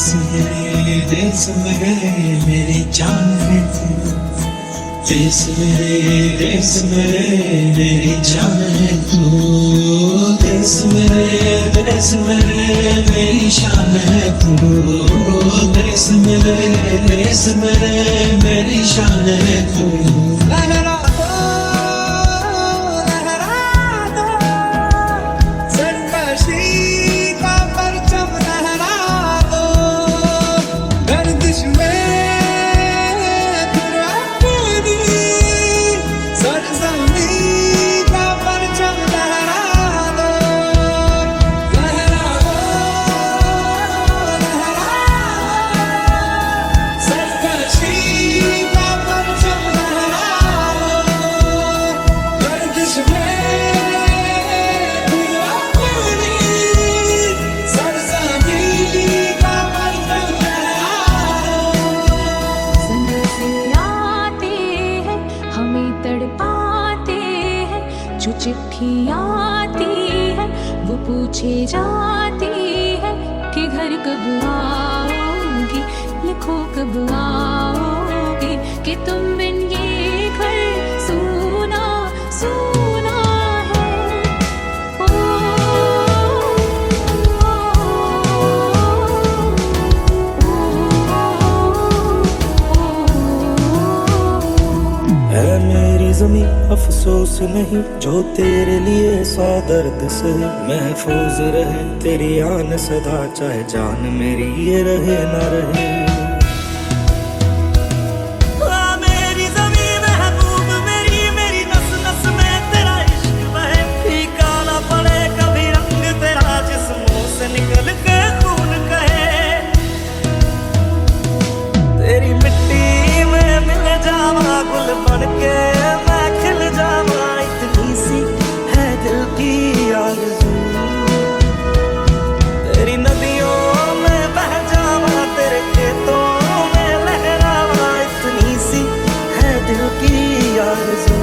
देश मेरे मेरी जान है तू। देश मेरे मेरी जान है तू। देश मेरे मेरी शान है तू। देश मेरे मेरी शान है तू। जो चिट्ठी आती है वो पूछे जाती है कि घर कब आओगी, लिखो कब आओगी, कि तुम बिन ये घर सूना सूना है। ओ, है मेरी ज़मीं अफसोस नहीं जो तेरे लिए सौ दर्द से महफूज रहे। तेरी आन सदा चाहे जान मेरी ये रहे ना रहे। मेरी ज़मीं महबूब मेरी नस नस में तेरा इश्क बहे। फीका ना पड़े कभी रंग तेरा जिस्मों से निकल के खून कहे। तेरी मिट्टी में मिल जावा गुल बन के मैं खिल जावा। इतनी सी है दिल की आरज़ू। तेरी नदियों में बह जावा तेरे खेतों में लहरावा। इतनी सी है दिल की आरज़ू।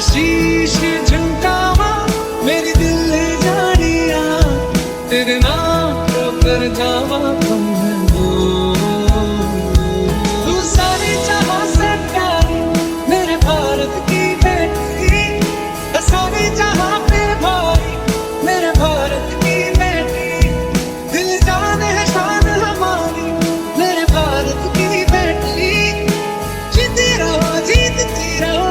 शीश झुमकावा मेरी दिल जानिया। तेरे नाम को कर जावा तुम तू सारी जहां से प्यारी मेरे भारत की बेटी। सारी जहां पे भाई मेरे भारत की बेटी। दिल जाने है शान हमारी मेरे भारत की बेटी। जीती रहो जीतती रहो।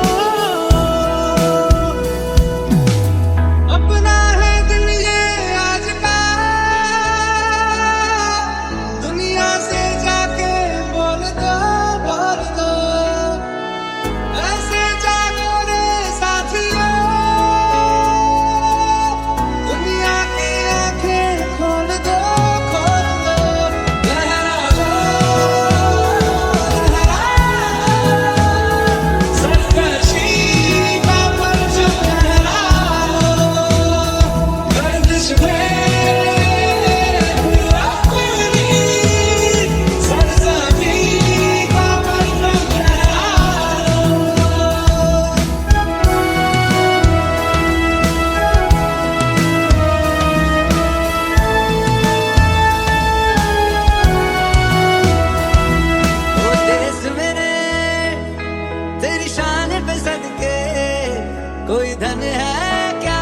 कोई धन है क्या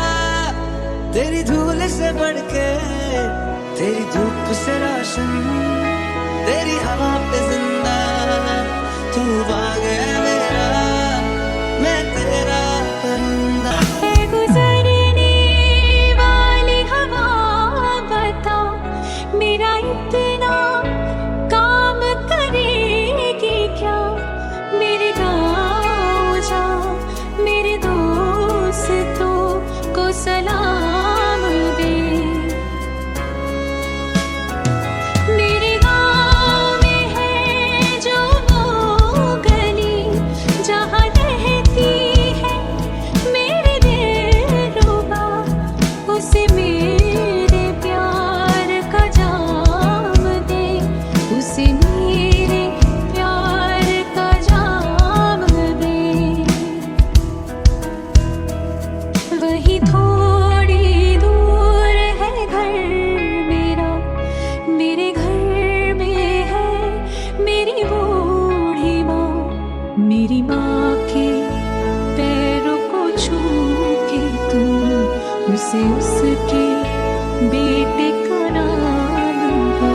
तेरी धूल से बढ़ के। तेरी धूप से रोशन तेरी हवा पे जिंदा। तू बाग है मेरा मैं तेरा परिंदा। गुजरने वाली हवा बता मेरा इतना काम करेगी क्या। मेरे गाँव जा मेरे दोस्तों को सलाम दे। मेरे गाँव में है से उसके बेटे का नाम है।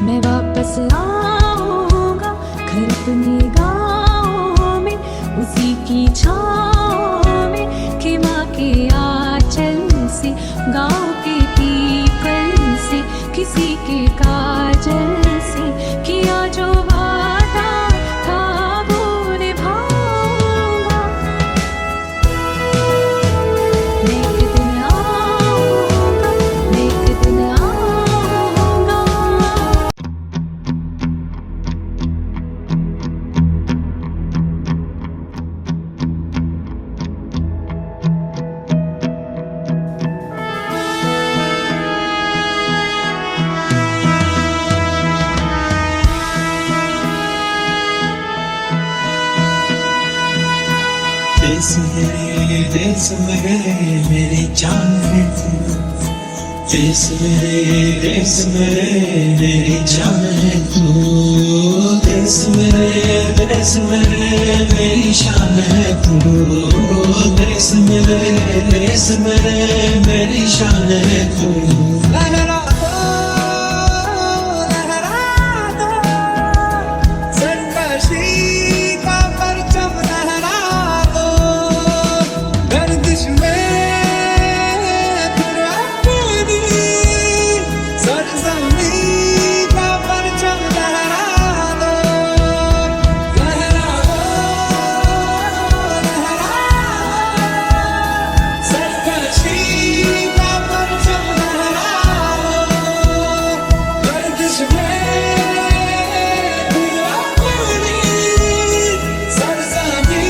मैं वापस आऊंगा घर अपने गाँव में, उसी की छाँव में कि माँ के आंचल से, गाँव के पीपल से, किसी के काजल से किया जो वादा था वो निभाऊंगा। मैं एक दिन आऊंगा, मैं एक दिन आऊंगा। देश मेरे मेरी जान है तू, देश मेरे मेरी जान है तू, देश मेरे मेरी शान है तू, देश मेरे मेरी शान है तू। लहरा दो सरकशी का परचम, लहरा दो गर्दिश में फिर अपनी सरजमी का परचम, लहरा दो सरकशी का परचम, लहरा दो गर्दिश में फिर अपनी सरजमी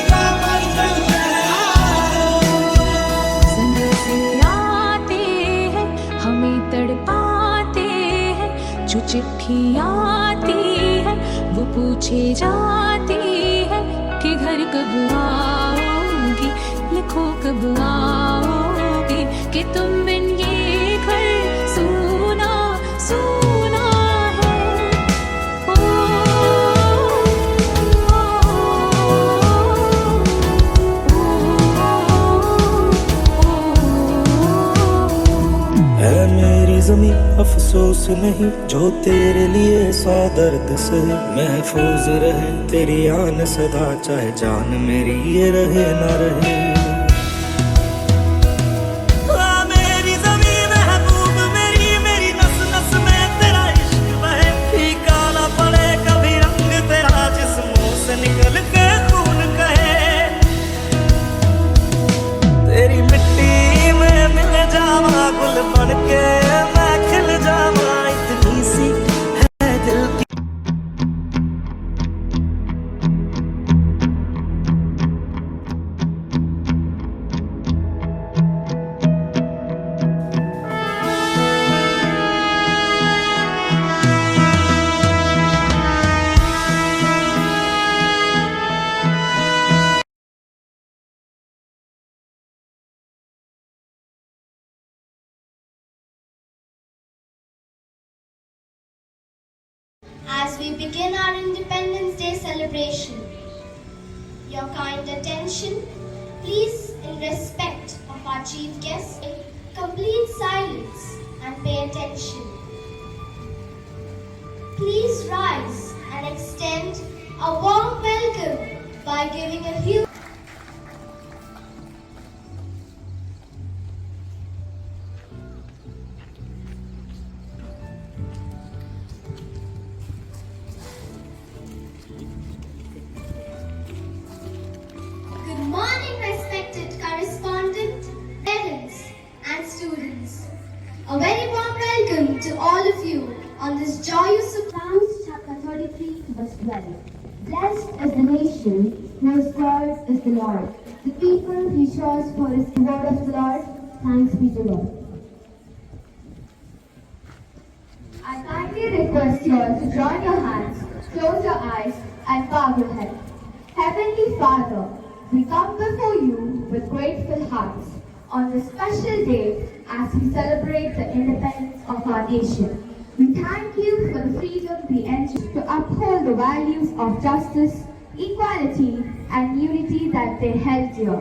का परचम, लहरा दो। संग से आते हैं हमें तड़पाते हैं, जो चिट्ठी आती है वो पूछे जाती है कि घर कब आओगी, लिखो कब आओगी, कि तुम बिन ये घर सूना सूना है। ओ, है मेरी ज़मीं अफसोस नहीं, जो तेरे लिए सौ दर्द सहे, महफूज रहे तेरी आन सदा, चाहे जान मेरी ये रहे ना रहे। मेरी ज़मीं महबूब मेरी, मेरी नस नस में तेरा इश्क बहे, फीका ना पड़े कभी रंग तेरा, जिस मुंह से निकल के खून कहे। तेरी मिट्टी में मिल जावा गुल बन के, मैं खिल जावा, इतनी सी है दिल की। As we begin our Independence Day celebration, your kind attention, please, in respect of our chief guest, complete silence and pay attention. Please rise and extend a warm welcome by giving a huge Good morning, respected correspondent, parents, and students. A very warm welcome to all of you on this joyous Psalms chapter 33 verse 12. Blessed is the nation whose God is the Lord, the people he chose for his word of the Lord. Thanks be to God. I kindly request you all to join your hands, close your eyes, and bow your head. Heavenly Father, we come before you with grateful hearts on this special day as we celebrate the independence of our nation. We thank you for the freedom we enjoy to uphold the values of justice, equality, and unity that they held dear.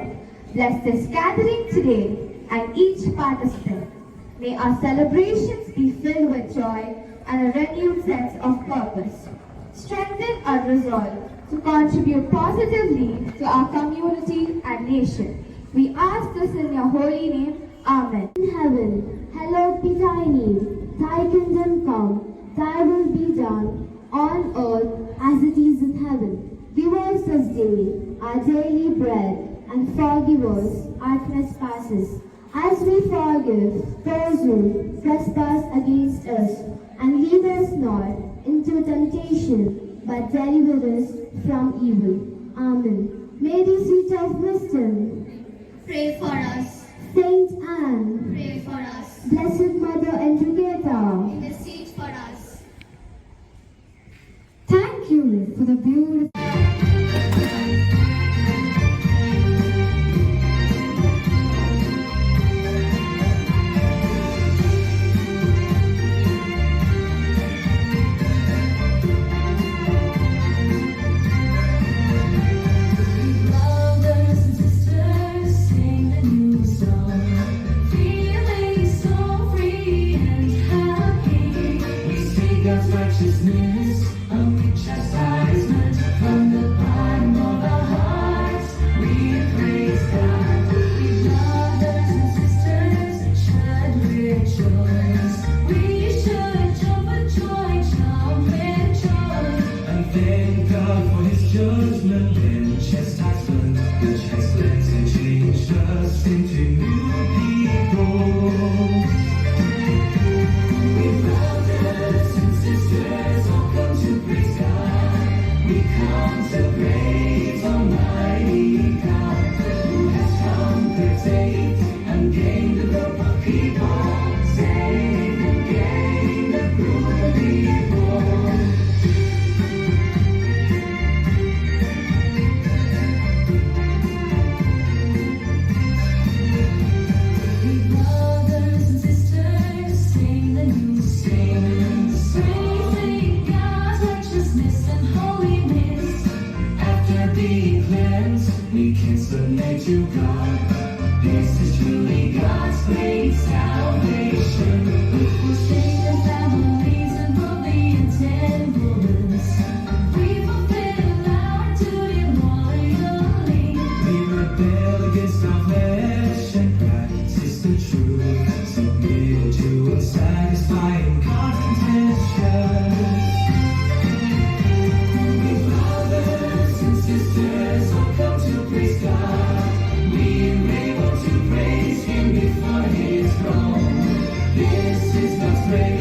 Bless this gathering today and each participant. May our celebrations be filled with joy and a renewed sense of purpose. Strengthen our resolve to contribute positively to our community and nation. We ask this in your holy name. Amen. In heaven, hallowed be thy name. Thy kingdom come, thy will be done, on earth as it is in heaven. Give us this day our daily bread, and forgive us our trespasses, as we forgive those who trespass against us. And lead us not into temptation, but deliver us from evil. Amen. Mary, seat of wisdom, Pray for us. Saint Anne, Pray for us. Blessed Mother Enricata, Intercede for us. thank you for the beautiful Brothers and sisters, sing a new song, feeling so free and happy. We seek God's righteousness, a chastisement from the bottom of our hearts. We praise God. We brothers and sisters should rejoice. We should jump with joy, jump with joy. And thank God for His judgment and chastisement, which has cleansed and changed us into new people. We brothers and sisters all come to praise God. We come to praise Almighty God, who has conquered, saved, and gained a group of people. Saved and gained a group of people. We brothers and sisters sing the new song, praising God's righteousness and holiness. After being cleansed, we can submit to God. This is truly God's great salvation. We forsake our families and worldly entanglements. We fulfill our duty loyally. We rebel against our flesh and practice the truth, submitted to and satisfying God's intentions. We brothers and sisters all come to praise God. We are able to praise Him before His throne. This is God's grace.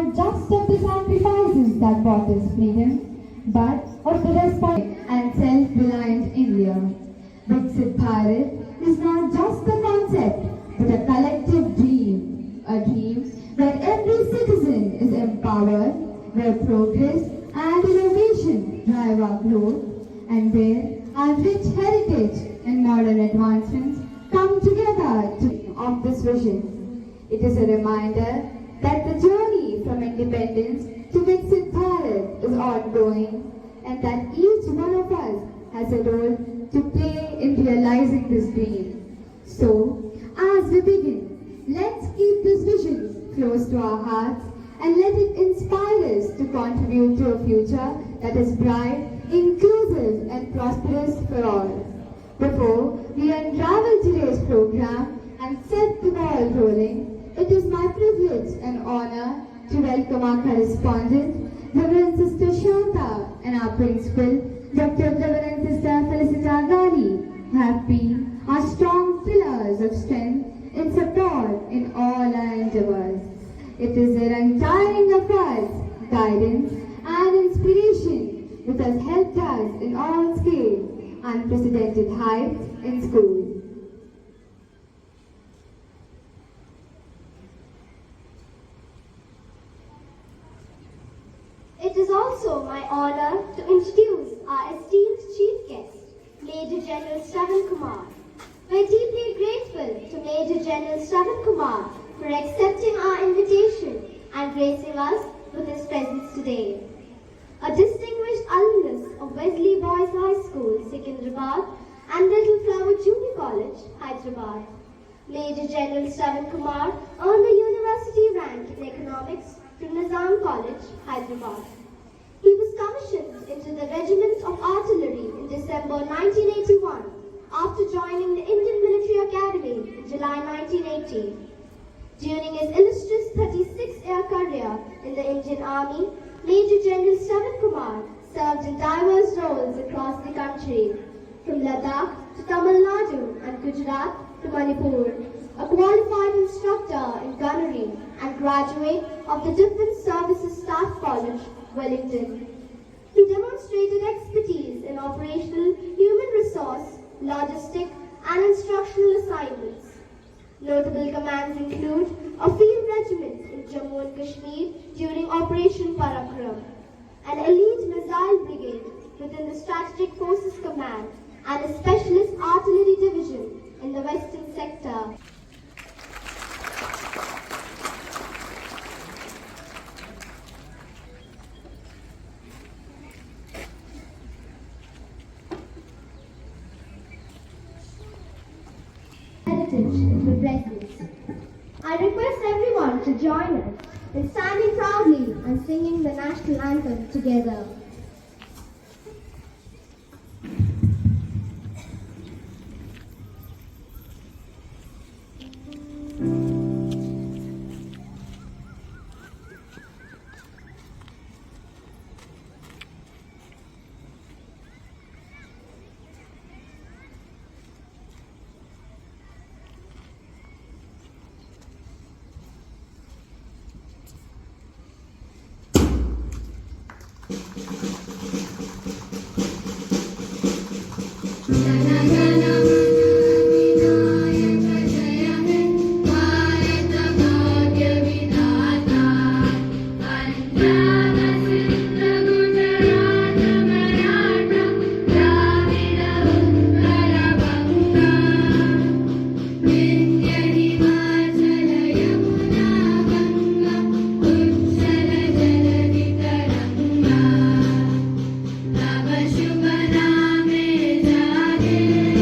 not just of the sacrifices that brought us freedom, but of the responsible and self-reliant India. Viksit Bharat is not just a concept, but a collective dream. A dream where every citizen is empowered, where progress and innovation drive our growth, and where our rich heritage and modern advancements come together to of this vision. It is a reminder that the journey from independence to Viksit Bharat is ongoing, and that each one of us has a role to play in realizing this dream. So, as we begin, let's keep this vision close to our hearts and let it inspire us to contribute to a future that is bright, inclusive and prosperous for all. Before we unravel today's program and set the ball rolling, it is my privilege and honor to welcome our correspondent, Reverend Sister Shanta, and our principal, Dr. Reverend Sister Felicita Gali, have been our strong pillars of strength in support in all our endeavors. It is their untiring efforts, guidance, and inspiration which has helped us in all scale, unprecedented heights in school. It is also my honor to introduce our esteemed chief guest, Major General Shravan Kumar. We are deeply grateful to Major General Shravan Kumar for accepting our invitation and gracing us with his presence today. A distinguished alumnus of Wesley Boys High School, Secunderabad, and Little Flower Junior College, Hyderabad, Major General Shravan Kumar earned a university rank in economics from Nizam College, Hyderabad. He was commissioned into the Regiment of Artillery in December 1981 after joining the Indian Military Academy in July 1980. During his illustrious 36-year career in the Indian Army, Major General Shravan Kumar served in diverse roles across the country, from Ladakh to Tamil Nadu and Gujarat to Manipur, a qualified instructor in gunnery and graduate of the Defence Services Staff College, Wellington. He demonstrated expertise in operational, human resource, logistic and instructional assignments. Notable commands include a field regiment in Jammu and Kashmir during Operation Parakram, an elite missile brigade within the Strategic Forces Command, and a specialist artillery division in the Western Sector. In the presence. I request everyone to join us in standing proudly and singing the national anthem together. शुभ नामे जागे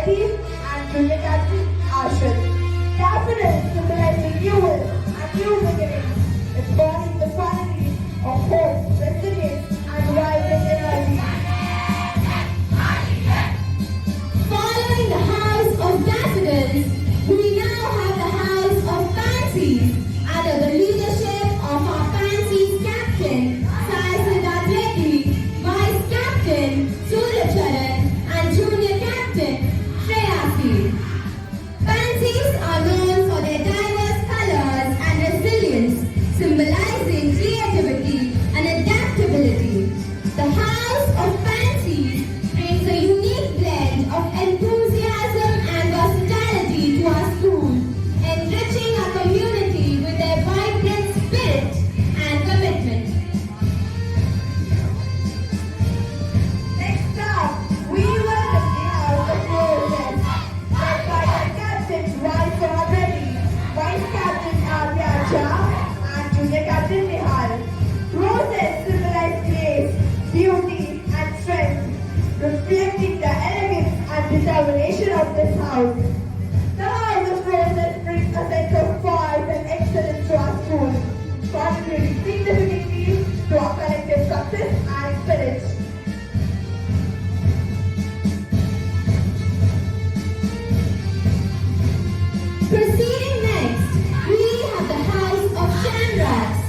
Solidarity and Junior Captain Ashit. Daffodils symbolize renewal and new beginnings, embodying the qualities of hope, resilience, and rising energy. Following the house of daffodils, we now have the house of pansies under the leadership of our pansies captain, Sai Siddharth Reddy, vice captain, Suryacharan, and junior captain, Shreyasi. Pansies are known for their diverse colors and resilience, symbolizing creativity and adaptability. The house of pansies brings a unique blend of enthusiasm and versatility to our school, enriching our community with their vibrant spirit and commitment. Next up, we welcome the House of Roses, led by the Captain Raisa Reddy, Vice Captain Adya Jha, and Junior Captain Nihal. Roses symbolize grace, beauty, and strength, reflecting the elegance and determination of this house. The House of Roses brings a sense of pride and excellence to our school, contributing significantly to our collective success and spirit. Proceeding next, we have the House of Shamrocks.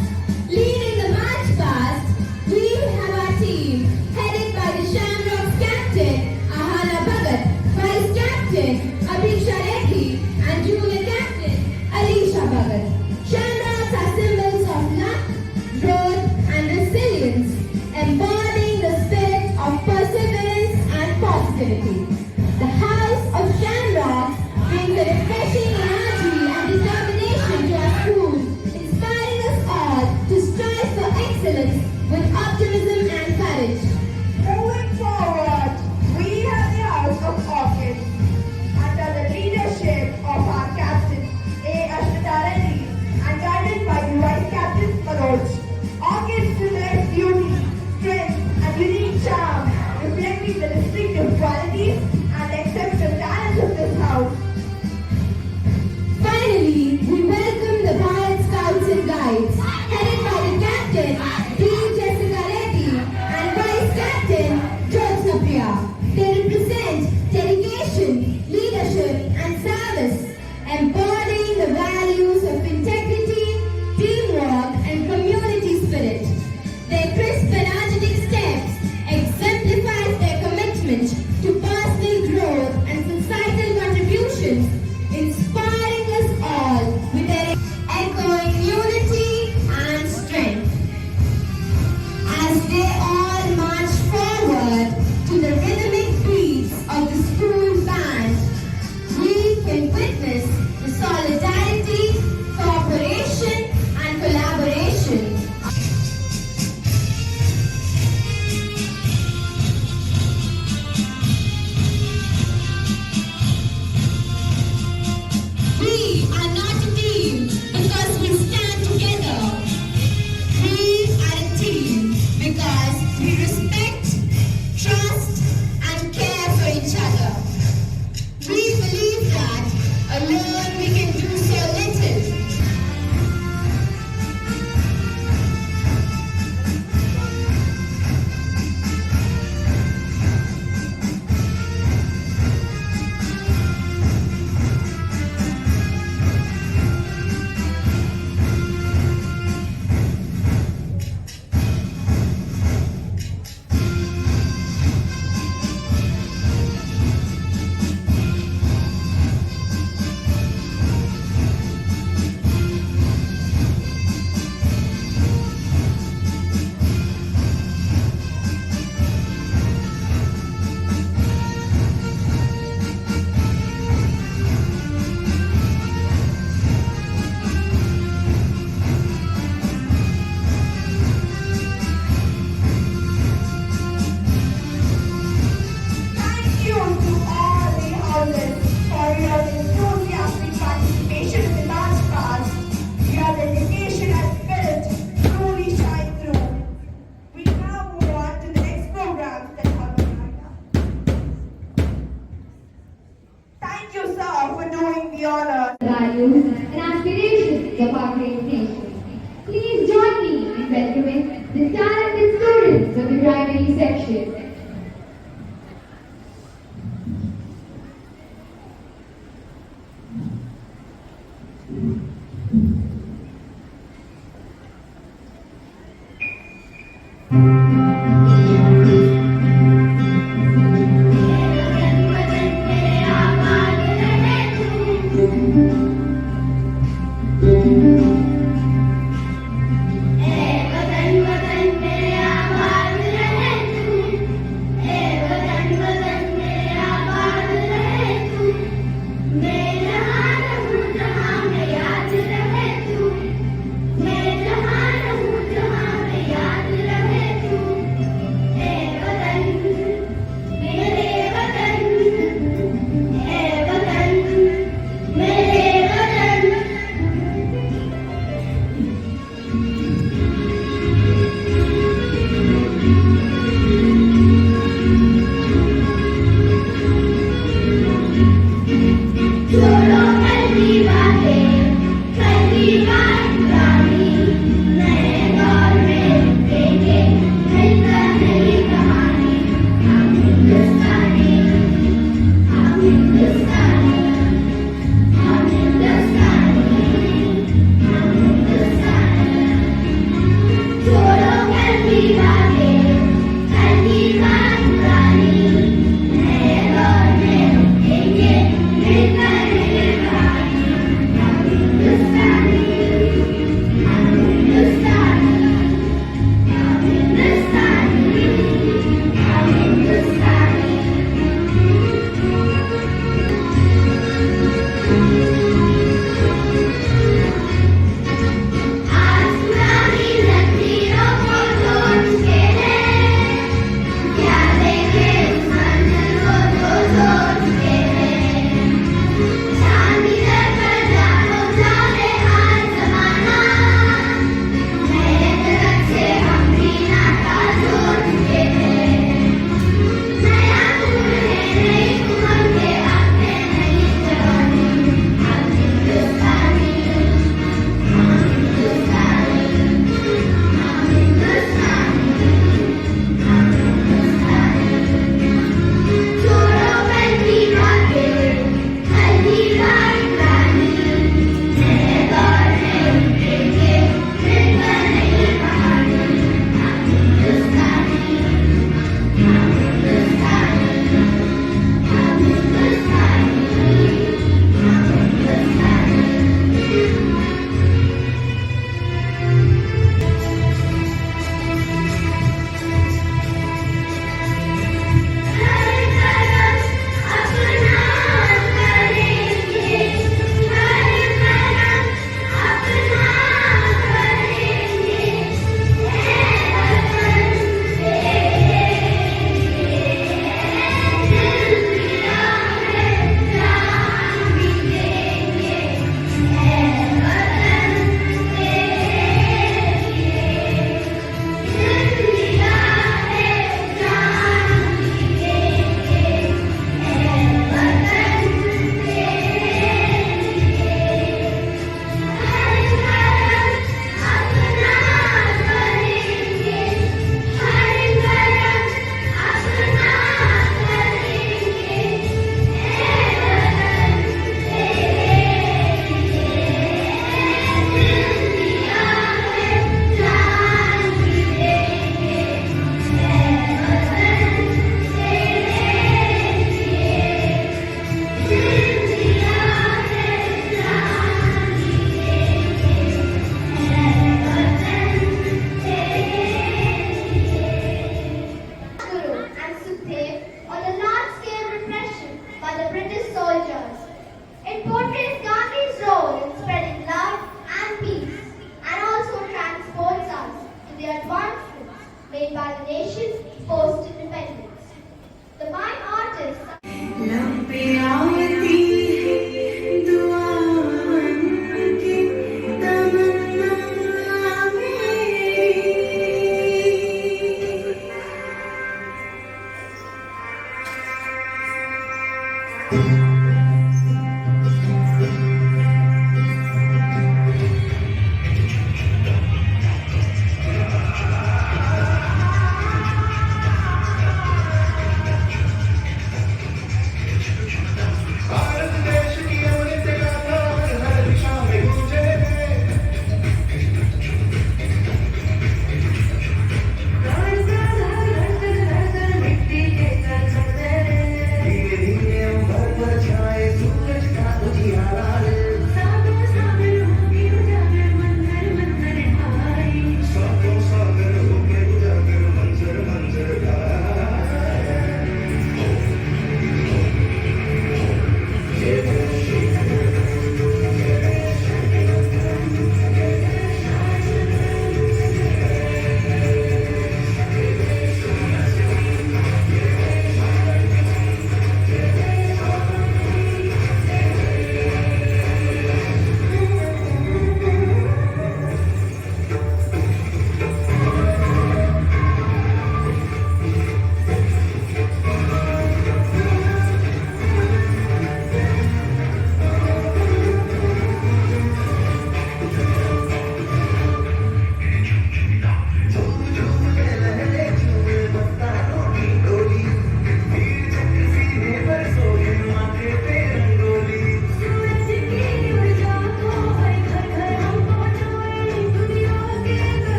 Leading the march past, we have our team, headed by the Shamrocks captain, Ahana Bhagat, vice captain, Abhiksha Reddy, and junior captain, Alisha Bhagat. Shamrocks are symbols of luck, growth, and resilience, embodying the spirit of perseverance and positivity. The House of Shamrocks brings a refreshing energy and determination to our school, inspiring us all to strive for excellence with optimism and courage. Moving forward, we have the House of Orchids, under the leadership of our captain, A. Ashita Reddy, and guided by the Vice Captain, Manoj. Orchids symbolize beauty, strength, and unique charm, reflecting the distinctive qualities and exceptional talents of this house. Finally, we welcome the Bharat Scouts and Guides, headed by the captain, D. Jessica Reddy, and vice captain, Jyotsna Priya. They represent dedication, leadership, and service, embodying the values of integrity, teamwork, and community spirit. Their crisp and energetic steps exemplifies their commitment to personal growth and societal contributions, inspiring us all with their echoing unity and strength. As they all march forward to the rhythmic beats of the school band, we can witness the solidarity, cooperation, and collaboration. Thank you, sir, for doing the honors. Values and aspirations of our great nation. Please join me in welcoming the talented students of the primary section.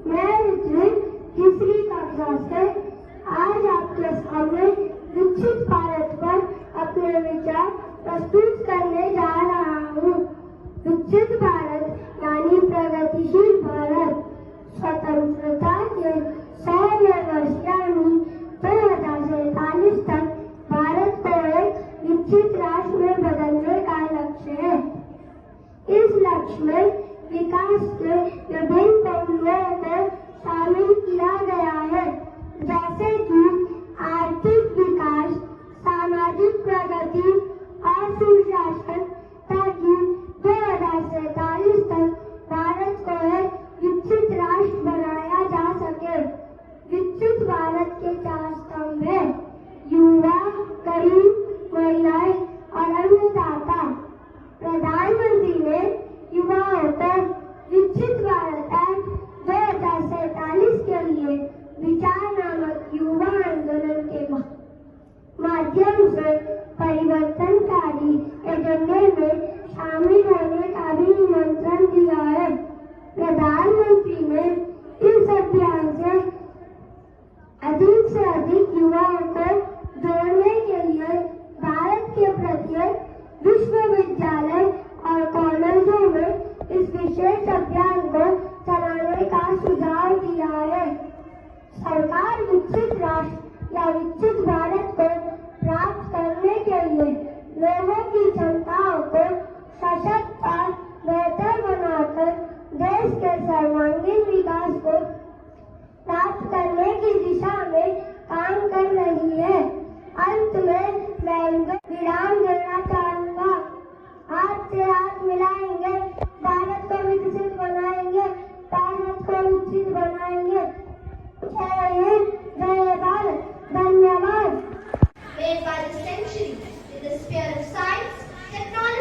मैं ऋत्विक तीसरी कक्षा से आज आपके सामने विकसित भारत पर अपने विचार प्रस्तुत करने जा रहा हूँ। विकसित भारत यानी प्रगतिशील भारत स्वतंत्रता के 100वें वर्ष यानी 2047 तक भारत को एक विकसित राष्ट्र में बदलने का लक्ष्य है। इस लक्ष्य में विकास के विभिन्न पहलुओं को शामिल किया गया है, जैसे कि आर्थिक विकास, सामाजिक प्रगति और सुशासन, ताकि 2047 तक भारत को एक विकसित राष्ट्र बनाया जा सके। विकसित भारत के 4 स्तंभ हैं: युवा, गरीब, महिलाएं और अन्नदाता। प्रधानमंत्री ने युवाओं को विकसित भारत एक्ट 2047 के लिए विचार नामक युवा आंदोलन के माध्यम से परिवर्तनकारी एजेंडे में शामिल होने का भी निमंत्रण दिया है। प्रधानमंत्री ने इस अभियान से अधिक युवाओं को जोड़ने के लिए भारत के प्रत्येक विश्वविद्यालय और कॉलेजों में इस विशेष अभियान को चलाने का सुझाव दिया है। सरकार विकसित राष्ट्र या विकसित भारत को प्राप्त करने के लिए लोगों की क्षमताओं को सशक्त और बेहतर बनाकर देश के सर्वांगीण विकास को प्राप्त करने की दिशा में काम कर रही है। अंत में मैं विराम देना चाहूँगा। हाथ से हाथ मिलाएंगे, भारत को विकसित बनाएंगे, भारत को विकसित बनाएंगे। जय हिंद, जय भारत, धन्यवाद। Made by the century in the sphere of science, technology,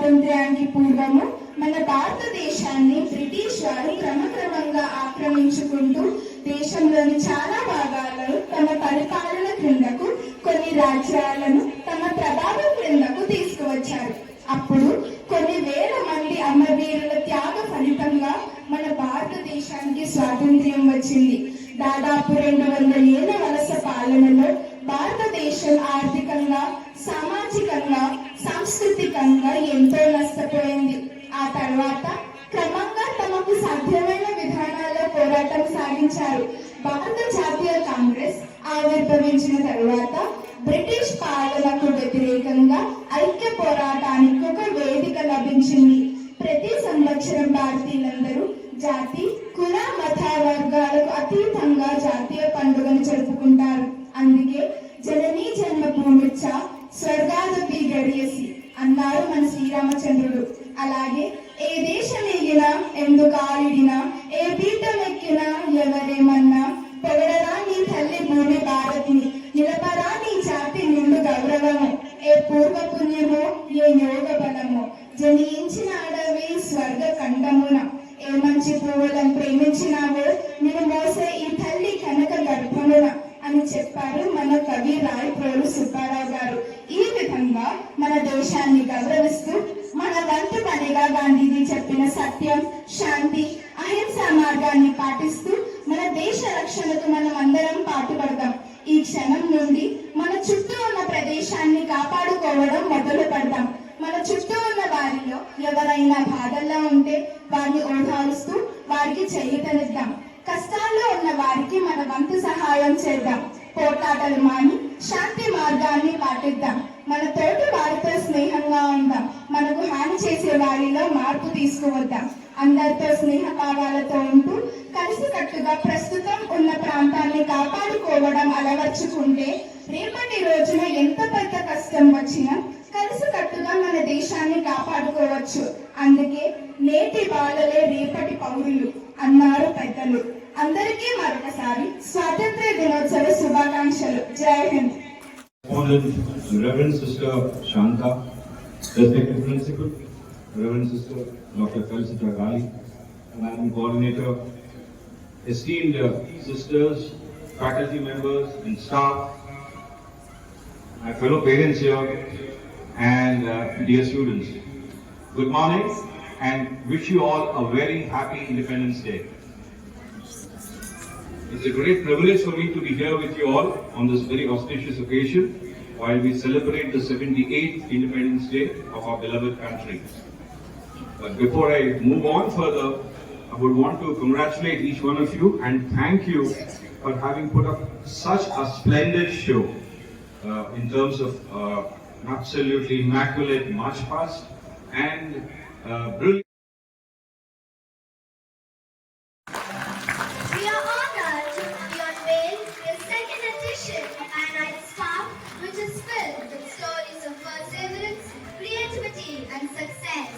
స్వాతంత్ర్యానికి పూర్వము మన భారతదేశాన్ని బ్రిటిష్ వారు క్రమక్రమంగా ఆక్రమించుకుంటూ దేశంలోని చాలా భాగాలను తమ పరిపాలన క్రిందకు, కొన్ని రాజ్యాలను తమ ప్రభావం క్రిందకు తీసుకువచ్చారు. అప్పుడు కొన్ని వేల మంది అమరవీరుల త్యాగ ఫలితంగా మన భారతదేశానికి స్వాతంత్ర్యం వచ్చింది. దాదాపు 200 ఏళ్ల వలస పాలనలో భారతదేశం ఆర్థికంగా, సామాజికంగా, సాంస్కృతికంగా ఎంతో నష్టపోయింది. ఆ తర్వాత క్రమంగా తమకు సాధ్యమైన విధానాల్లో పోరాటం సాగించారు. భారత జాతీయ కాంగ్రెస్ ఆవిర్భవించిన తరువాత బ్రిటిష్ పాలనకు వ్యతిరేకంగా ఐక్య పోరాటానికి ఒక వేదిక లభించింది. ప్రతి సంవత్సరం భారతీయులందరూ జాతి, కుల, మత, వర్గాలకు అతీతంగా జాతీయ పండుగను జరుపుకుంటారు. అందుకే జననీ జన్మభూమిచ్చ స్వర్గాదపి గడియసి అన్నారు మన శ్రీరామచంద్రుడు. అలాగే ఏ దేశం ఎగినా, ఎందుకు ఆడినా, ఏ పీఠం ఎక్కినా, ఎవరేమన్నా పొగడరా నీ తల్లి భూమి భారతిని, నిలపరా నీ జాతి నిండు గౌరవము, ఏ పూర్వ పుణ్యమో, ఏ యోగ బలమో, జనించిన అడవి స్వర్గ ఖండమున, ఏ మంచి పువ్వులను ప్రేమించినావో, నేను మోసే ఈ తల్లి కనక గర్భమున అని చెప్పారు మన కవి రాయప్రోలు సుబ్బారావు గారు. ఈ విధంగా మన దేశాన్ని గౌరవిస్తూ మన వంతు పనిగా గాంధీజీ చెప్పిన సత్యం, శాంతి, అహింస మార్గాన్ని పాటిస్తూ మన దేశ రక్షణకు మనం అందరం పాటుపడదాం. ఈ క్షణం నుండి మన చుట్టూ ఉన్న ప్రదేశాన్ని కాపాడుకోవడం మొదలు పెడదాం. మన చుట్టూ ఉన్న వారిలో ఎవరైనా బాధల్లో ఉంటే వారిని ఓదారుస్తూ వారికి చేయూతనిద్దాం. కష్టాల్లో ఉన్న వారికి మన వంతు సహాయం చేద్దాం. పోట్లాటలు మాని శాంతి మార్గాన్ని పాటిద్దాం. మన తోటి వారితో స్నేహంగా ఉందాం. మనకు హాని చేసే వారిలో మార్పు తీసుకువద్దాం. అందరితో స్నేహభావాలతో ఉంటూ కలిసికట్టుగా ప్రస్తుతం ఉన్న ప్రాంతాన్ని కాపాడుకోవడం అలవర్చుకుంటే రేపటి రోజున ఎంత పెద్ద కష్టం వచ్చినా కలిసికట్టుగా మన దేశాన్ని కాపాడుకోవచ్చు. అందుకే నేటి బాలలే రేపటి పౌరులు అన్నారు పెద్దలు. అందరికీ మరొకసారి స్వాతంత్ర్య దినోత్సవ శుభాకాంక్షలు. జై Hind. Reverend Sister Shanta, respected Principal, Reverend Sister Dr. Felicita Ghali, Madam Coordinator, esteemed sisters, faculty members and staff, my fellow parents here, and dear students. Good morning and wish you all a very happy Independence Day. It's a great privilege for me to be here with you all on this very auspicious occasion while we celebrate the 78th Independence Day of our beloved country. But before I move on further, I would want to congratulate each one of you and thank you for having put up such a splendid show in terms of absolutely immaculate march past and brilliant. We are honored to unveil the second edition of Anite Spark, which is filled with stories of perseverance, creativity, and success.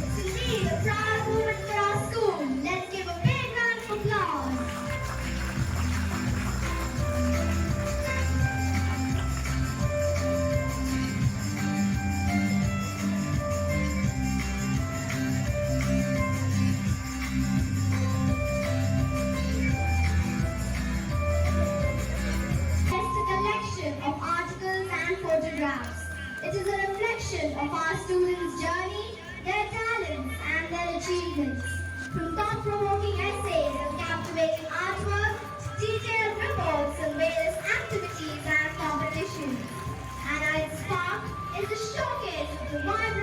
It's indeed a proud moment for our school. Let's give a big round of applause. Just a collection of articles and photographs. It is a reflection of our students' journey, their talents and their achievements. From thought-provoking essays and captivating artwork to detailed reports on various activities and competitions. Anite Spark is a showcase of the vibrant